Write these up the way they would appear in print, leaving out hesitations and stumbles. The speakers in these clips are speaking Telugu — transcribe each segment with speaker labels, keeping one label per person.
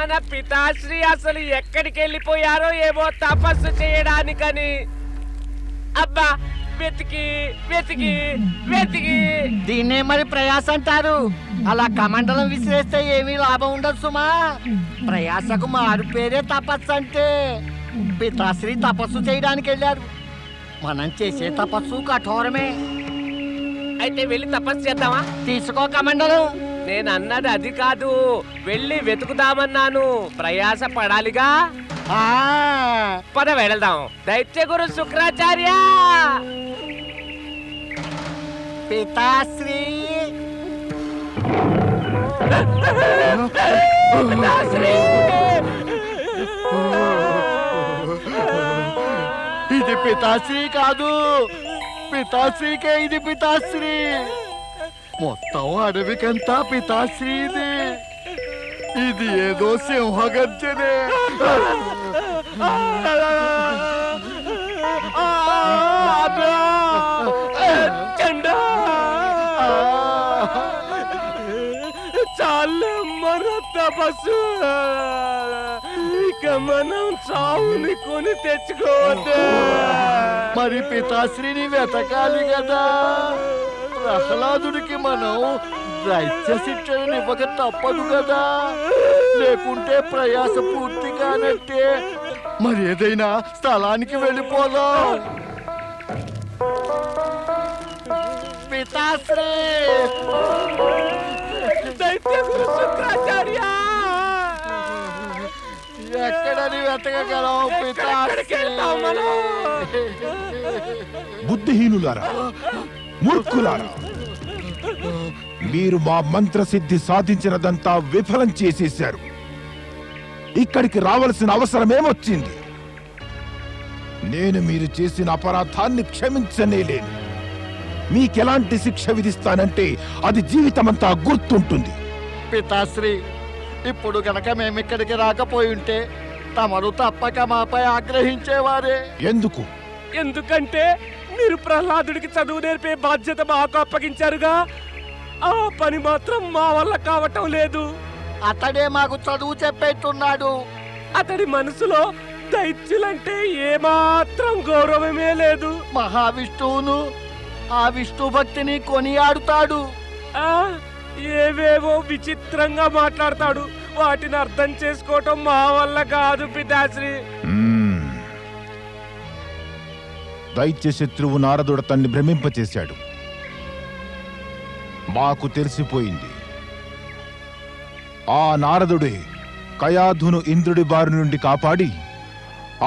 Speaker 1: మన పితాశ్రీ అసలు ఎక్కడికి వెళ్ళిపోయారో ఏమో తపస్సు చేయడానికని. అబ్బా వెతికి వెతికి వెతికి.
Speaker 2: దీన్నే మరి ప్రయాస అంటారు. అలా కమండలం విసిరేస్తే ఏమీ లాభం ఉండదు సుమా. ప్రయాసకు మారు పేరే తపస్సు అంటే. పితాశ్రీ తపస్సు చేయడానికి వెళ్ళారు. మనం చేసే తపస్సు కఠోరమే.
Speaker 1: అయితే వెళ్ళి తపస్సు చేద్దామా?
Speaker 2: తీసుకో కమండలం.
Speaker 1: నేను అన్నది అది కాదు, వెళ్ళి వెతుకుదామన్నాను. ప్రయాస పడాలిగా. పద వెళదాం. దైత్య గురు శుక్రాచార్య.
Speaker 2: పితాశ్రీ ఇది పితాశ్రీ కాదు, పితాశ్రీకే ఇది పితాశ్రీ. మొత్తం అడవికంతా పితాశ్రీ ఇది ఏదో సింహగర్జనే.
Speaker 1: చాలు మన తపస్సు. ఇక మనం చావుని కొని తెచ్చుకోవద్దు.
Speaker 2: మరి పితాశ్రీని వెతకాలి కదా. ప్రహ్లాదుడికి మనం దైత్య శిక్షను ఇవ్వక తప్పదు కదా. లేకుంటే ప్రయాస పూర్తి కానట్టే. మరి ఏదైనా స్థలానికి వెళ్ళిపోదాం. పితాశ్రీ
Speaker 1: దైత్య గురు శుక్రాచార్య.
Speaker 2: ఎక్కడని వెతకగలం పితాశ్రీ?
Speaker 3: బుద్ధిహీనులారా, మూర్ఖులారా, మీరు మా మంత్రసిద్ధి సాధించినదంతా విఫలం చేసేశారు. ఇక్కడికి రావలసిన అవసరమేమొచ్చింది? నేను మీరు చేసిన అపరాధాన్ని క్షమించనేలేను. మీకెలాంటి శిక్ష విధిస్తానంటే అది జీవితమంతా గుర్తుంటుంది.
Speaker 2: పితాశ్రీ, ఇప్పుడు గనక మేమిక్కడికి రాకపోయి ఉంటే తమరు తప్పక మాపై ఆగ్రహించేవారే.
Speaker 3: ఎందుకు?
Speaker 1: ఎందుకంటే మీరు ప్రహ్లాదుడికి చదువు నేర్పే బాధ్యత మాకు అప్పగించారుగా. ఆ పని మాత్రం మా వల్ల కావటం లేదు.
Speaker 2: అతడే మాకు చదువు చెప్పేట్టున్నాడు.
Speaker 1: అతడి మనసులో దైత్యులంటే ఏమాత్రం గౌరవమే లేదు.
Speaker 2: మహావిష్ణువును, ఆ విష్ణు భక్తిని కొనియాడుతాడు.
Speaker 1: ఏవేవో విచిత్రంగా మాట్లాడతాడు. వాటిని అర్థం చేసుకోవటం మా వల్ల కాదు పితాశ్రీ.
Speaker 3: దైత్య శత్రువు నారదుడు తన్ని భ్రమింపచేశాడు. మాకు తెలిసిపోయింది. ఆ నారదుడే కయాధును ఇంద్రుడి బారి నుండి కాపాడి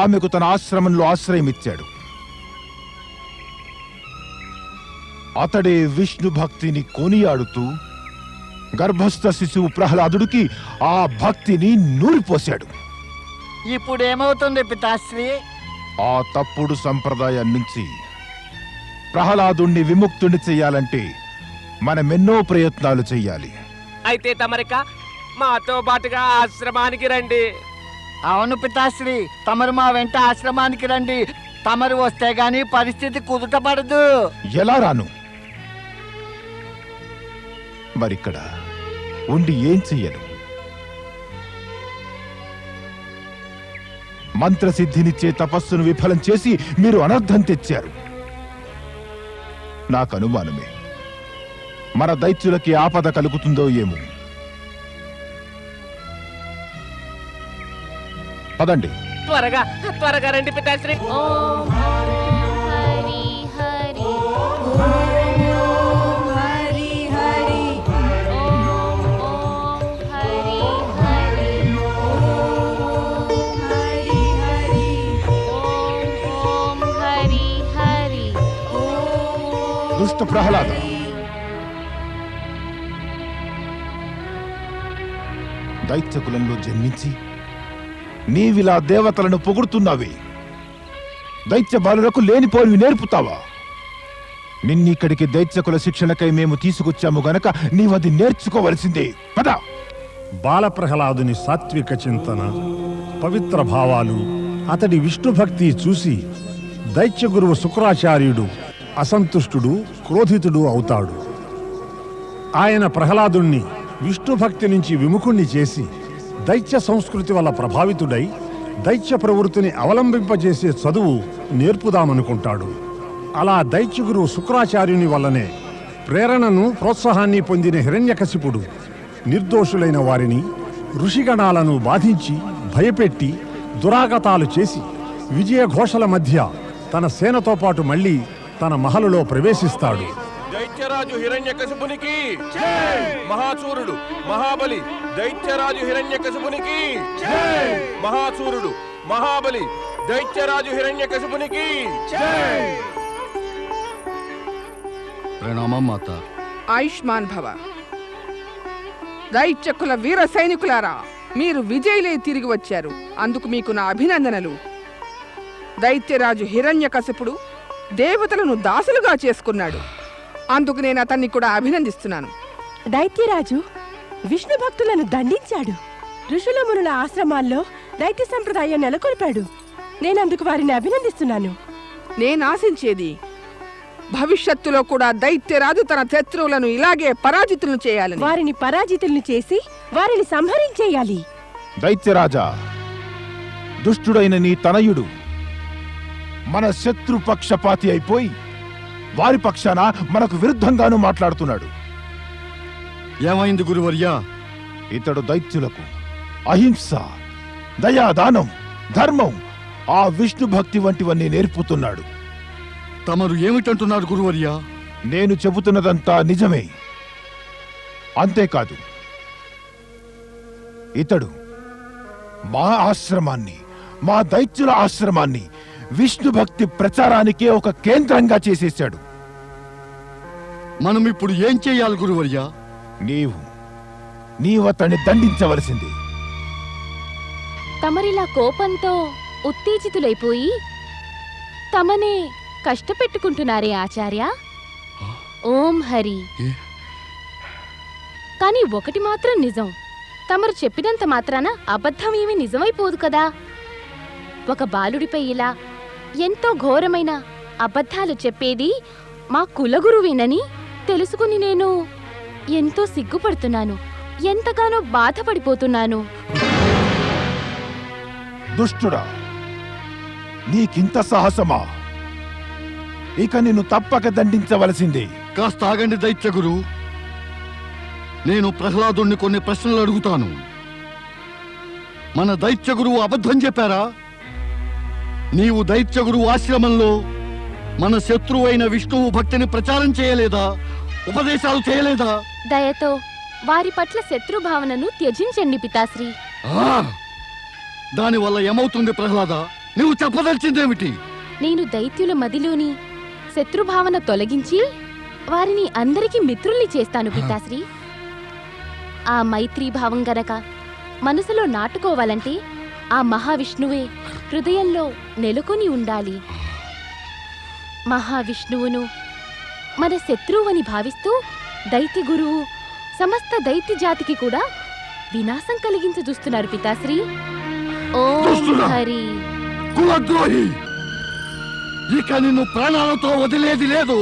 Speaker 3: ఆమెకు తన ఆశ్రమంలో ఆశ్రయమిచ్చాడు. అతడే విష్ణు భక్తిని కొనియాడుతూ గర్భస్థ శిశువు ప్రహ్లాదుడికి ఆ భక్తిని నూరిపోశాడు.
Speaker 2: ఇప్పుడేమవుతుంది పితాశ్రీ?
Speaker 3: ఆ తప్పుడు సంప్రదాయం నుంచి ప్రహ్లాదుణ్ణి విముక్తుని చెయ్యాలంటే మనమెన్నో ప్రయత్నాలు చెయ్యాలి.
Speaker 1: అయితే తమరిక మాతో పాటుగా ఆశ్రమానికి రండి.
Speaker 2: అవును పితాశ్రీ, తమరు మా వెంట ఆశ్రమానికి రండి. తమరు వస్తే గాని పరిస్థితి కుదుటపడదు.
Speaker 3: ఎలా రాను? మరిక్కడ ఉండి ఏం చెయ్యను? మంత్రసిద్ధినిచ్చే తపస్సును విఫలం చేసి మీరు అనర్థం తెచ్చారు. నాకు అనుమానమే, మన దైత్యులకి ఆపద కలుగుతుందో ఏమో. పదండి.
Speaker 1: త్వరగా త్వరగా రండి పితాశ్రీ.
Speaker 3: దుష్ట ప్రహ్లాద, దైత్య కులంలో జన్మించి నీవిలా దేవతలను పొగుడుతున్నావే, దైత్య బాలులకు లేనిపోనివి నేర్పుతావా? నిన్నిక్కడికి దైత్యకుల శిక్షణకై మేము తీసుకొచ్చాము గనక నీవది నేర్చుకోవలసిందే. పద.
Speaker 4: బాలప్రహ్లాదుని సాత్విక చింతన, పవిత్ర భావాలు, అతడి విష్ణుభక్తి చూసి దైత్య గురువు శుక్రాచార్యుడు అసంతుష్టుడు, క్రోధితుడు అవుతాడు. ఆయన ప్రహ్లాదుణ్ణి విష్ణుభక్తి నుంచి విముఖుణ్ణి చేసి దైత్య సంస్కృతి వల్ల ప్రభావితుడై దైత్య ప్రవృత్తిని అవలంబింపజేసే చదువు నేర్పుదామనుకుంటాడు. అలా దైత్య గురువు శుక్రాచార్యుని వల్లనే ప్రేరణను ప్రోత్సాహాన్ని పొందిన హిరణ్యకశిపుడు నిర్దోషులైన వారిని ఋషిగణాలను బాధించి భయపెట్టి దురాగతాలు చేసి విజయఘోషల మధ్య తన సేనతో పాటు మళ్ళీ తన మహలులో ప్రవేశిస్తాడు.
Speaker 1: దైత్యరాజు హిరణ్యకశిపునికి మహాసూరుడు మహాబలి, దైత్యరాజు హిరణ్యకశిపునికి మహాసూరుడు మహాబలి, దైత్యరాజు హిరణ్యకశిపునికి.
Speaker 5: ప్రణామం మాత.
Speaker 6: ఆయుష్మాన్ భవ. దైత్యకుల వీర సైనికులారా, మీరు విజయులే తిరిగి వచ్చారు. అందుకు మీకు నా అభినందనలు. దైత్యరాజు హిరణ్యకశిపుడు దేవతలను దాసులుగా చేసుకున్నాడు. అందుకు నేను అతన్ని కూడా అభినందిస్తున్నాను.
Speaker 7: దైత్యరాజు విష్ణు భక్తులను దండించాడు. ఋషుల మునుల ఆశ్రమాల్లో దైత్య సంప్రదాయం నెలకొల్పాడు. నేనందుకు వారిని అభినందిస్తున్నాను.
Speaker 6: నేను ఆశించేది భవిష్యత్తులో కూడా దైత్యరాజు తన శత్రువులను ఇలాగే పరాజితులను చేయాలని.
Speaker 7: వారిని పరాజితులను చేసి వారిని సంహరించేయాలి.
Speaker 3: దైత్యరాజా, దుష్టుడైన నీ తనయుడు మన శత్రు పక్షపాతి అయిపోయి వారి పక్షాన మనకు విరుద్ధంగాను మాట్లాడుతున్నాడు.
Speaker 5: ఏమైంది గురువర్యా?
Speaker 3: ఇతడు దైత్యులకు అహింస, దయాదానం, ధర్మం, ఆ విష్ణు భక్తి వంటివన్నీ నేర్పుతున్నాడు.
Speaker 5: తమరు ఏమిటంటున్నారు గురువర్యా?
Speaker 3: నేను చెబుతున్నదంతా నిజమే. అంతేకాదు, ఇతడు మా ఆశ్రమాన్ని, మా దైత్యుల ఆశ్రమాన్ని విష్ణు భక్తి ప్రచారానికే ఒక కేంద్రంగా చేసేశాడు.
Speaker 5: మనం ఇప్పుడు ఏం చేయాలి గురువర్యా?
Speaker 3: నీవు అతన్ని దండించవలసింది.
Speaker 8: తమరిలా కోపంతో ఉత్తేజితులైపోయి తమనే కష్టపెట్టుకుంటున్నారే ఆచార్య. ఓం హరి. కాని ఒకటి మాత్రం నిజం, తమరు చెప్పినంత మాత్రాన అబద్ధం ఏమీ నిజమైపోదు కదా. ఒక బాలుడిపై ఇలా ఎంతో ఘోరమైన అబద్ధాలు చెప్పేది మా కులగురువేనని తెలుసుకుని నేను ఎంతో సిగ్గుపడుతున్నాను, ఎంతగానో బాధపడిపోతున్నాను.
Speaker 3: దుష్టుడా, నీకింత సాహసమా? ఇక నిన్ను తప్పక దండించవలసిందే.
Speaker 5: కాస్త ఆగండి దైత్య గురు. నేను ప్రహ్లాదుణ్ణి కొన్ని ప్రశ్నలు అడుగుతాను. మన దైత్య గురువు అబద్ధం చెప్పారా? నీవు దైత్య గురువు ఆశ్రమంలో మన శత్రువైన విష్ణువు భక్తిని ప్రచారం చేయలేదా? ఉపదేశాలు చేయలేదా?
Speaker 8: దయతో వారి పట్ల శత్రుభావనను త్యజించండి పితాశ్రీ.
Speaker 5: దానివల్ల ఏమవుతుంది ప్రహ్లాద? నువ్వు చెప్పదలిచిందేమిటి?
Speaker 8: నేను దైత్యుల మదిలోని శత్రుభావన తొలగించి వారిని అందరికీ మిత్రుల్ని చేస్తాను పితాశ్రీ. ఆ మైత్రీభావం గనక మనసులో నాటుకోవాలంటే ఆ మహావిష్ణువే హృదయంలో నెలకొని ఉండాలి. మహావిష్ణువును మన శత్రువుని భావిస్తూ దైత్య గురువు సమస్త దైత్య జాతికి కూడా వినాశం కలిగించ చూస్తున్నారు పితాశ్రీ. ఓం హరి.
Speaker 5: కులద్రోహి, ఇక నిన్ను ప్రాణాలతో వదిలేది లేదు.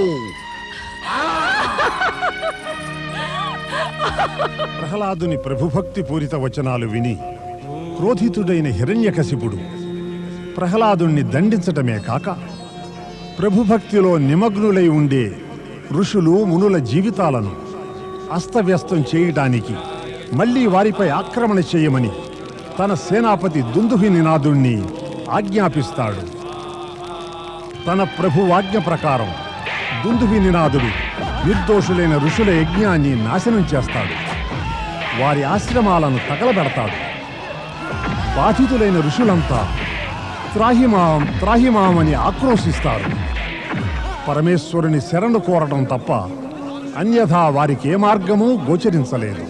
Speaker 4: ప్రహ్లాదుని ప్రభుభక్తి పూరిత వచనాలు విని క్రోధితుడైన హిరణ్యకశిపుడు ప్రహ్లాదుణ్ణి దండించటమే కాక ప్రభుభక్తిలో నిమగ్నులై ఉండే ఋషులు మునుల జీవితాలను అస్తవ్యస్తం చేయటానికి మళ్లీ వారిపై ఆక్రమణ చేయమని తన సేనాపతి దుందుభి నినాదుణ్ణి ఆజ్ఞాపిస్తాడు. తన ప్రభువాజ్ఞ ప్రకారం దుందుభి నినాదుడు నిర్దోషులైన ఋషుల యజ్ఞాన్ని నాశనం చేస్తాడు. వారి ఆశ్రమాలను తగలబెడతాడు. బాధితులైన ఋషులంతా త్రాహిమాం త్రాహిమామని ఆక్రోశిస్తారు. పరమేశ్వరుని శరణు కోరడం తప్ప అన్యథా వారికి ఏ మార్గమూ గోచరించలేదు.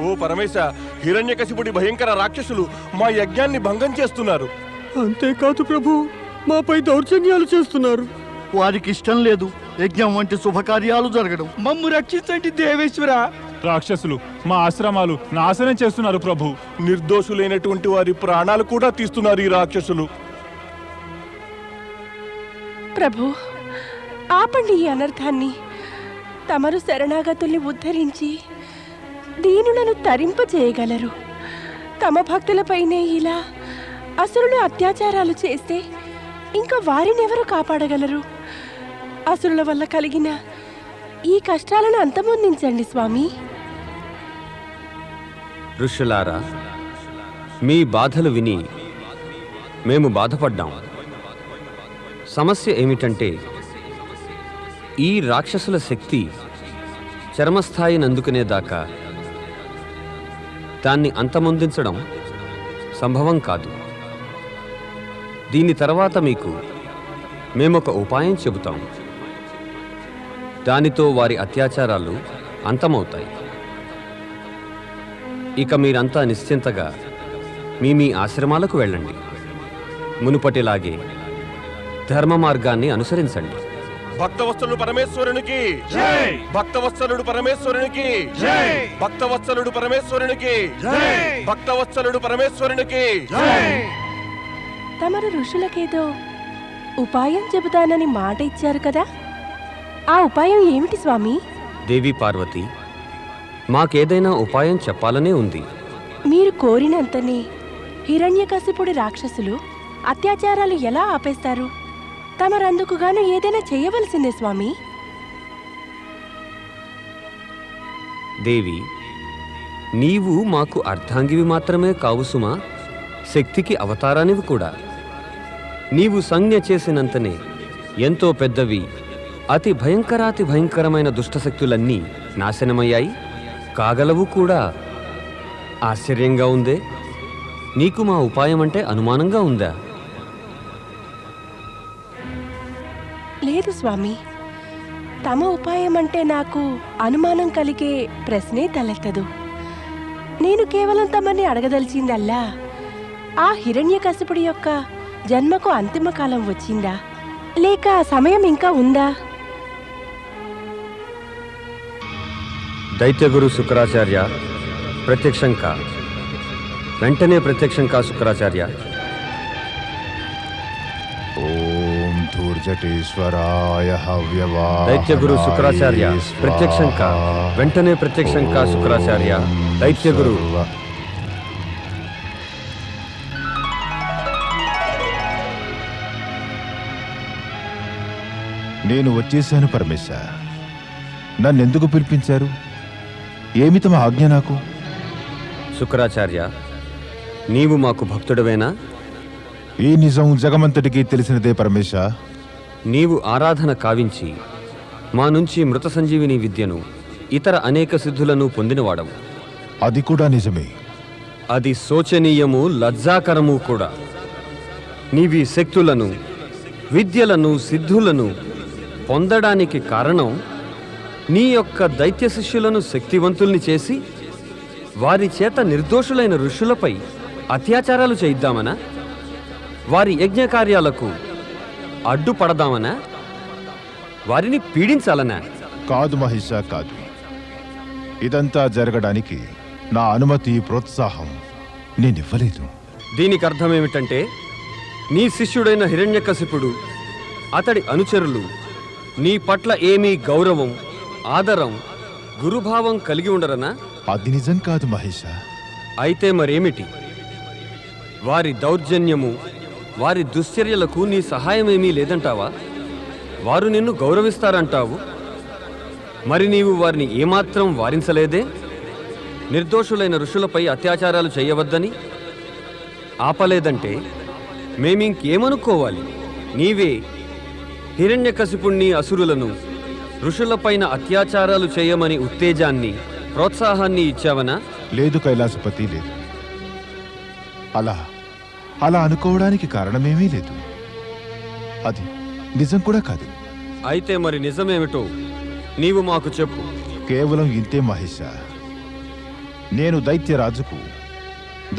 Speaker 1: ఓ పరమేశ, హిరణ్యకశిపుడి భయంకర రాక్షసులు మా యజ్ఞాన్ని భంగం చేస్తున్నారు.
Speaker 2: అంతేకాదు ప్రభు, మాపై దౌర్జన్యాలు చేస్తున్నారు.
Speaker 5: వారికి ఇష్టం లేదు యజ్ఞం వంటి శుభకార్యాలు జరగడం.
Speaker 1: మమ్ము రక్షించండి దేవేశ్వర.
Speaker 3: రాక్షసులు మా ఆశ్రమాలు నాశనం చేస్తున్నారు ప్రభు.
Speaker 1: నిర్దోషులైనటువంటి వారి ప్రాణాలు కూడా తీస్తున్నారు ఈ రాక్షసులు.
Speaker 7: ప్రభు, ఆపండి ఈ అనర్థాన్ని. తమరు శరణాగతుల్ని ఉద్ధరించి దీనులను తరింపజేయగలరు. తమ భక్తులపైనే ఇలా అసురులు అత్యాచారాలు చేస్తే ఇంకా వారినెవరు కాపాడగలరు? అసురుల వల్ల కలిగిన ఈ కష్టాలను అంతమొందించండి స్వామి.
Speaker 9: ఋషులారా, మీ బాధలు విని మేము బాధపడ్డాం. సమస్య ఏమిటంటే ఈ రాక్షసుల శక్తి చర్మస్థాయిని అందుకునేదాకా దాన్ని అంతమొందించడం సంభవం కాదు. దీని తర్వాత మీకు మేమొక ఉపాయం చెబుతాం. దానితో వారి అత్యాచారాలు అంతమవుతాయి. ఇక మీరంతా నిశ్చింతగా మీ ఆశ్రమాలకు వెళ్ళండి. మునుపటిలాగే ధర్మ మార్గాన్ని అనుసరించండి.
Speaker 1: భక్తవత్సలుడు పరమేశ్వరునికి జై! భక్తవత్సలుడు పరమేశ్వరునికి జై! భక్తవత్సలుడు పరమేశ్వరునికి జై! భక్తవత్సలుడు పరమేశ్వరునికి జై!
Speaker 7: తమరు ఋషులకేదో ఉపాయం చెబుతానని మాట ఇచ్చారు కదా, ఆ ఉపాయం ఏమిటి స్వామి?
Speaker 9: దేవి పార్వతి, మాకేదైనా ఉపాయం చెప్పాలనే ఉంది.
Speaker 7: మీరు కోరినంతనే హిరణ్యకశిపుడి రాక్షసులు అత్యాచారాలు ఎలా ఆపేస్తారు? తమరందుకుగాను ఏదైనా చేయవలసిందే స్వామి.
Speaker 9: దేవి, నీవు మాకు అర్ధాంగివి మాత్రమే కావు సుమా, శక్తికి అవతారానివి కూడా. నీవు సంజ్ఞ చేసినంతనే ఎంతో పెద్దవి అతి భయంకరాతి భయంకరమైన దుష్టశక్తులన్నీ నాశనమయ్యాయి, కాగలవు కూడా. ఆశ్చర్యంగా ఉందే. నీకు మా ఉపాయం అంటే అనుమానంగా ఉందా?
Speaker 7: లేదు స్వామి, తమ ఉపాయం అంటే నాకు అనుమానం కలిగే ప్రశ్నే తలెత్తదు. నేను కేవలం తమని అడగదలిచిందల్లా, ఆ హిరణ్యకశిపుడి యొక్క జన్మకు అంతిమ కాలం వచ్చిందా, లేక సమయం ఇంకా ఉందా?
Speaker 9: దైత్యగురు శుక్రాచార్య ప్రత్యక్షం కా. వెంటనే ప్రత్యక్షం కా శుక్రాచార్య.
Speaker 3: ఓం ధూర్జటేశ్వరాయ హవ్యవాహనాయ
Speaker 9: దైత్యగురు శుక్రాచార్య ప్రత్యక్షం కా. వెంటనే ప్రత్యక్షం కా శుక్రాచార్య. దైత్యగురు.
Speaker 3: నేను వచ్చేశాను పరమేశ. నన్నెందుకు పిలిపించారు? ఏమి తమ ఆజ్ఞ నాకు?
Speaker 9: శుక్రాచార్య, నీవు మాకు భక్తుడవేనా?
Speaker 3: ఈ నిజం జగమంతటికి తెలిసినదే పరమేశ.
Speaker 9: నీవు ఆరాధన కావించి మా నుంచి మృత సంజీవిని విద్యను ఇతర అనేక సిద్ధులను పొందినవాడవు.
Speaker 3: అది కూడా నిజమే.
Speaker 9: అది శోచనీయము, లజ్జాకరము కూడా. నీవి శక్తులను, విద్యలను, సిద్ధులను పొందడానికి కారణం నీ యొక్క దైత్య శిష్యులను శక్తివంతుల్ని చేసి వారి చేత నిర్దోషులైన ఋషులపై అత్యాచారాలు చేయిద్దామనా? వారి యజ్ఞకార్యాలకు అడ్డుపడదామనా? వారిని పీడించాలనా?
Speaker 3: కాదు మహిష, కాదు. ఇదంతా జరగడానికి నా అనుమతి, ప్రోత్సాహం నేనివ్వలేదు.
Speaker 9: దీనికి అర్థమేమిటంటే నీ శిష్యుడైన హిరణ్యకశిపుడు, అతడి అనుచరులు నీ పట్ల ఏమీ గౌరవం, ఆదరం, గురుభావం కలిగి ఉండరనా?
Speaker 3: అది నిజం కాదు మహేష.
Speaker 9: అయితే మరేమిటి? వారి దౌర్జన్యము, వారి దుశ్చర్యలకు నీ సహాయమేమీ లేదంటావా? వారు నిన్ను గౌరవిస్తారంటావు. మరి నీవు వారిని ఏమాత్రం వారించలేదే? నిర్దోషులైన ఋషులపై అత్యాచారాలు చేయవద్దని ఆపలేదంటే మేమింకేమనుకోవాలి? నీవే హిరణ్యకశిపుణ్ణి, అసురులను ఋషులపైన అత్యాచారాలు చేయమని ఉత్తేజాన్ని, ప్రోత్సాహాన్ని ఇచ్చావనా?
Speaker 3: లేదు కైలాసపతి, లేదు. అలా అనుకోవడానికి కారణమేమీ లేదు. అది నిజం కూడా కాదు.
Speaker 9: అయితే మరి నిజమేమిటో నీవు మాకు చెప్పు.
Speaker 3: కేవలం ఇంతే మహేష. నేను దైత్యరాజుకు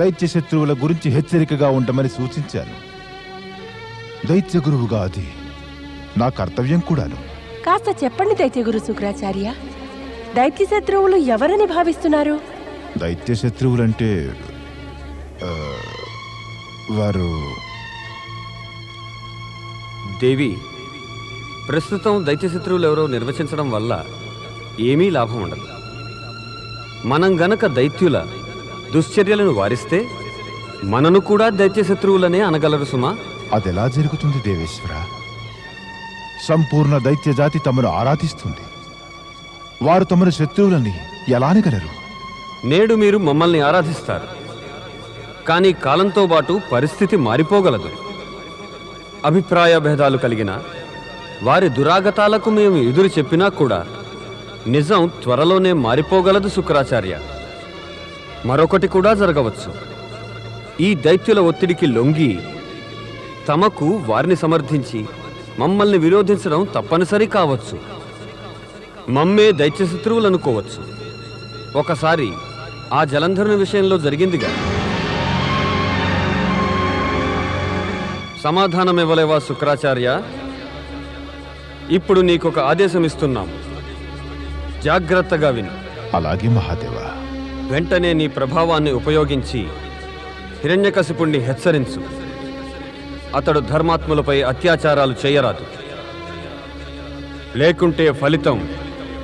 Speaker 3: దైత్య శత్రువుల గురించి హెచ్చరికగా ఉండమని సూచించాను. దైత్య గురువుగా అది నా కర్తవ్యం కూడాను.
Speaker 7: కాస్త చెప్పండి దైత్యగురు శుక్రాచార్య. దైత్య శత్రువులు ఎవరని భావిస్తున్నారు?
Speaker 3: దైత్య శత్రువులంటే వారు
Speaker 9: దేవి, ప్రస్తుతం దైత్య శత్రువులు ఎవరో నిర్వచించడం వల్ల ఏమీ లాభం ఉండదు. మనం గనక దైత్యుల దుశ్చర్యలను వారిస్తే మనను కూడా దైత్య శత్రువులనే అనగలరు సుమా.
Speaker 3: అదెలా జరుగుతుంది దేవేశ్వర? సంపూర్ణ దైత్య జాతి తమను ఆరాధిస్తుంది. వారు తమను శత్రువులని ఎలా అనగలరు?
Speaker 9: నేడు మీరు మమ్మల్ని ఆరాధిస్తారు, కానీ కాలంతో పాటు పరిస్థితి మారిపోగలదు. అభిప్రాయ భేదాలు కలిగిన వారి దురాగతాలకు మేము ఎదురు చెప్పినా కూడా నిజం త్వరలోనే మారిపోగలదు శుక్రాచార్య. మరొకటి కూడా జరగవచ్చు. ఈ దైత్యుల ఒత్తిడికి లొంగి తమకు వారిని సమర్థించి మమ్మల్ని విరోధించడం తప్పనిసరి కావచ్చు. మమ్మే దైత్య శత్రువులు అనుకోవచ్చు. ఒకసారి ఆ జలంధరుని విషయంలో జరిగిందిగా. సమాధానం ఇవ్వలేవా శుక్రాచార్య? ఇప్పుడు నీకొక ఆదేశం ఇస్తున్నాం, జాగ్రత్తగా విను.
Speaker 3: అలాగే మహాదేవ.
Speaker 9: వెంటనే నీ ప్రభావాన్ని ఉపయోగించి హిరణ్యకశిపుణ్ణి హెచ్చరించు. అతడు ధర్మాత్ములపై అత్యాచారాలు చేయరాదు, లేకుంటే ఫలితం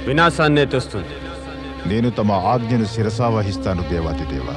Speaker 9: వినాశాన్నే తెస్తుంది.
Speaker 3: నేను తమ ఆజ్ఞను శిరసావహిస్తాను దేవాతిదేవ.